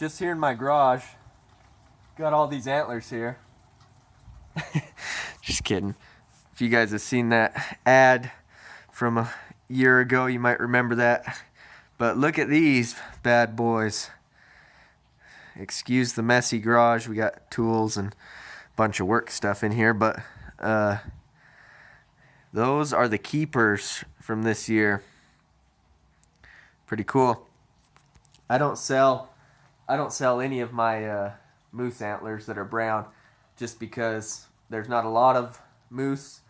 just here in my garage. Got all these antlers here. Just kidding. If you guys have seen that ad from a year ago, you might remember that. But look at these bad boys. Excuse the messy garage. We got tools and a bunch of work stuff in here, but those are the keepers from this year. Pretty cool. I don't sell any of my moose antlers that are brown, just because there's not a lot of moose.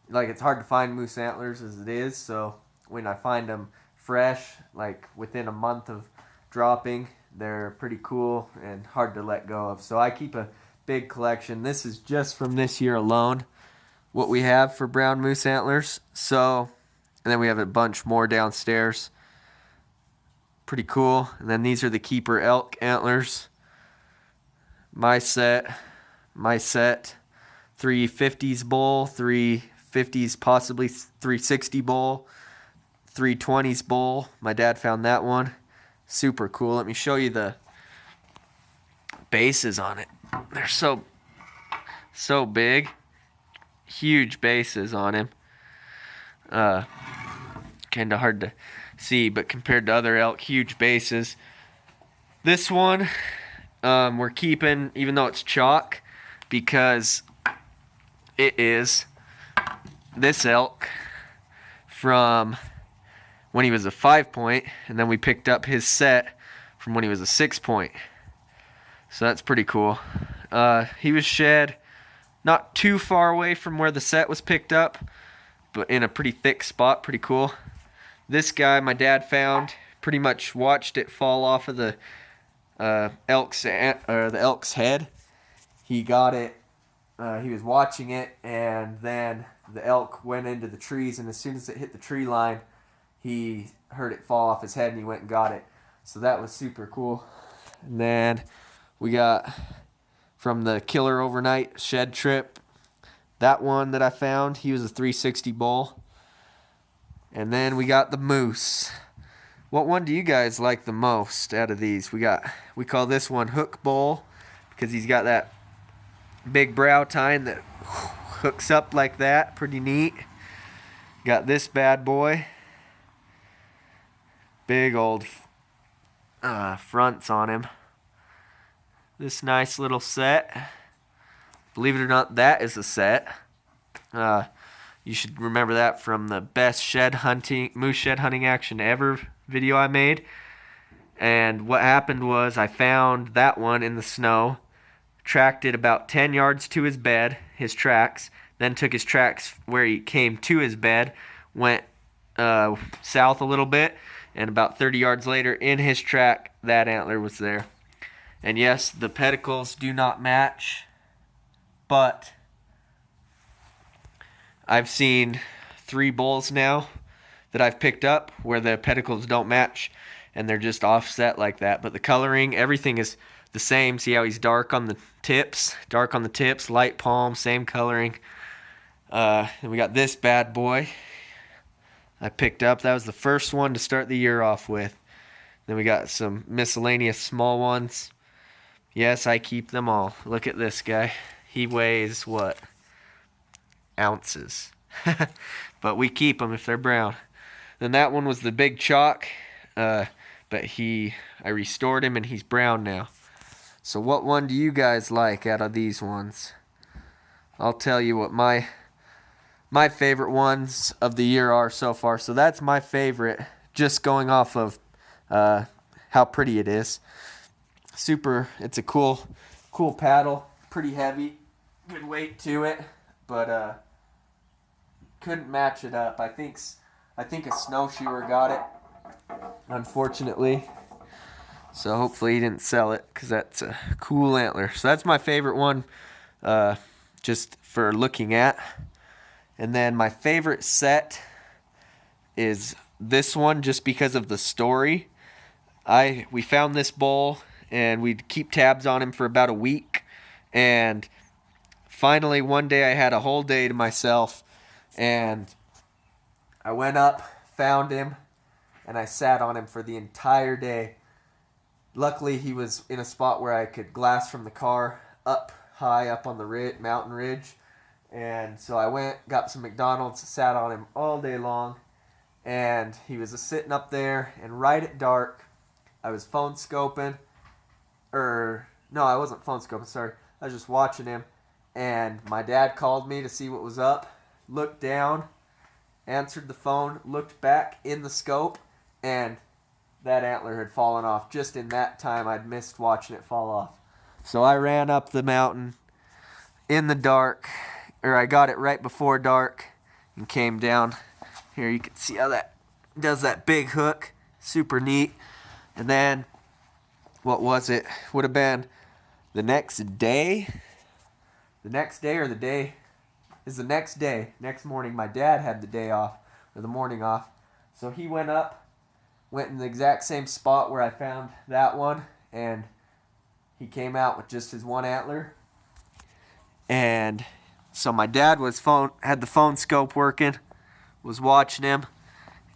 Like, it's hard to find moose antlers as it is, so when I find them fresh, like within a month of dropping, they're pretty cool and hard to let go of. So I keep a big collection. This is just from this year alone, what we have for brown moose antlers. So, and then we have a bunch more downstairs. Pretty cool. And then these are the keeper elk antlers. My set, 350s bull, 350s, possibly 360 bull, 320s bull. My dad found that one. Super cool. Let me show you the bases on it. They're so big. Huge bases on him. Kind of hard to see, but compared to other elk, huge bases. This one we're keeping, even though it's chalk, because it is this elk from when he was a 5-point, and then we picked up his set from when he was a 6-point. So that's pretty cool. He was shed not too far away from where the set was picked up, but in a pretty thick spot. Pretty cool. This guy my dad found, pretty much watched it fall off of the elk's head. He got it. He was watching it, and then the elk went into the trees, and as soon as it hit the tree line, he heard it fall off his head, and he went and got it. So that was super cool. And then we got from the Killer Overnight shed trip, that one that I found, he was a 360 bull. And then we got the moose. What one do you guys like the most out of these? We call this one Hook Bull, because he's got that big brow tine that hooks up like that. Pretty neat. Got this bad boy. Big old fronts on him. This nice little set. Believe it or not, that is a set. You should remember that from the best moose shed hunting action ever video I made. And what happened was I found that one in the snow, tracked it about 10 yards to his bed, his tracks, then took his tracks where he came to his bed, went south a little bit, and about 30 yards later in his track, that antler was there. And yes, the pedicles do not match, but I've seen 3 bulls now that I've picked up where the pedicles don't match and they're just offset like that. But the coloring, everything is the same. See how he's dark on the tips? Dark on the tips, light palm, same coloring. And we got this bad boy I picked up. That was the first one to start the year off with. Then we got some miscellaneous small ones. Yes, I keep them all. Look at this guy. He weighs what? Ounces. But we keep them if they're brown. Then that one was the big chalk, but I restored him and he's brown now. So what one do you guys like out of these ones? I'll tell you what my favorite ones of the year are so far. So that's my favorite, just going off of how pretty it is. It's a cool paddle, pretty heavy, good weight to it, but couldn't match it up. I think a snowshoer got it, unfortunately. So hopefully he didn't sell it, because that's a cool antler. So that's my favorite one, just for looking at. And then my favorite set is this one, just because of the story. We found this bull, and we'd keep tabs on him for about a week. And finally, one day I had a whole day to myself, and I went up, found him, and I sat on him for the entire day. luckily he was in a spot where I could glass from the car up high up on the mountain ridge. And so I went, got some McDonald's, sat on him all day long, and he was sitting up there, and right at dark, I was phone scoping, no, I wasn't phone scoping, sorry. I was just watching him, and my dad called me to see what was up, looked down, answered the phone, looked back in the scope, and that antler had fallen off. Just in that time, I'd missed watching it fall off. So I ran up the mountain in the dark, or I got it right before dark, and came down. Here you can see how that does that big hook. Super neat. And then, what was it? Would have been the next day. The next day or the day is the next day. Next morning, my dad had the day off, or the morning off. So he went in the exact same spot where I found that one, and he came out with just his one antler. And so my dad had the phone scope working, was watching him,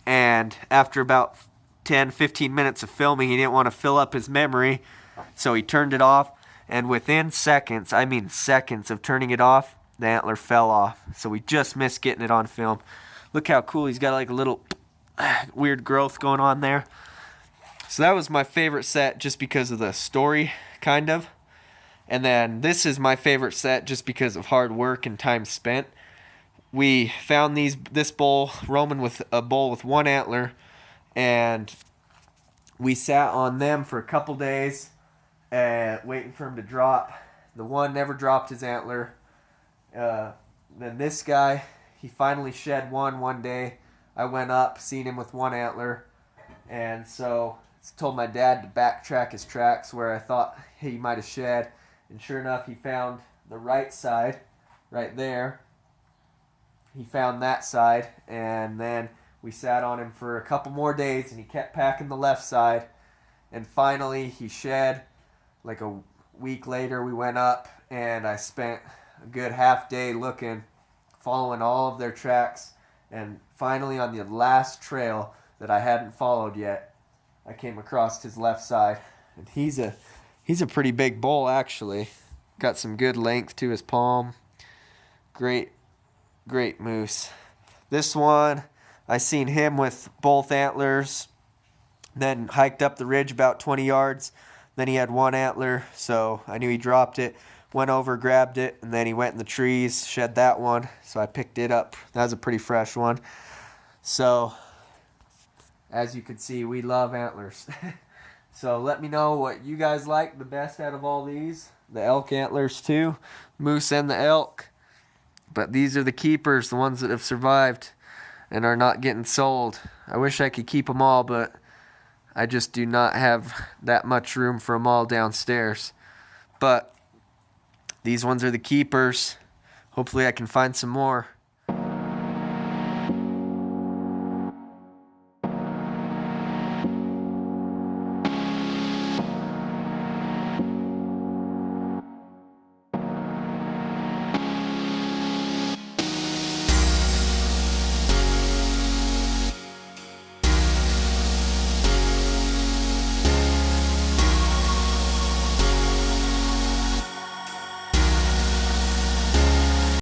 and after about 10-15 minutes of filming, he didn't want to fill up his memory, so he turned it off, and within seconds, I mean seconds of turning it off, the antler fell off. So we just missed getting it on film. Look how cool, he's got like a little weird growth going on there. So that was my favorite set just because of the story, kind of. And then this is my favorite set just because of hard work and time spent. We found this bull roaming with a bull with one antler, and we sat on them for a couple days waiting for him to drop. The one never dropped his antler. Then this guy, he finally shed one day. I went up, seen him with one antler, and so told my dad to backtrack his tracks where I thought he might have shed. And sure enough, he found the right side, right there. He found that side, and then we sat on him for a couple more days, and he kept packing the left side. And finally, he shed. Like a week later, we went up, and I spent a good half day looking, following all of their tracks. And finally, on the last trail that I hadn't followed yet, I came across his left side. And he's a pretty big bull, actually. Got some good length to his palm. Great moose. This one, I seen him with both antlers. Then hiked up the ridge about 20 yards. Then he had one antler, so I knew he dropped it. Went over, grabbed it, and then he went in the trees, shed that one. So I picked it up. That was a pretty fresh one. So, as you can see, we love antlers. So let me know what you guys like the best out of all these. The elk antlers too, moose and the elk. But these are the keepers, the ones that have survived and are not getting sold. I wish I could keep them all, but I just do not have that much room for them all downstairs. But these ones are the keepers. Hopefully I can find some more.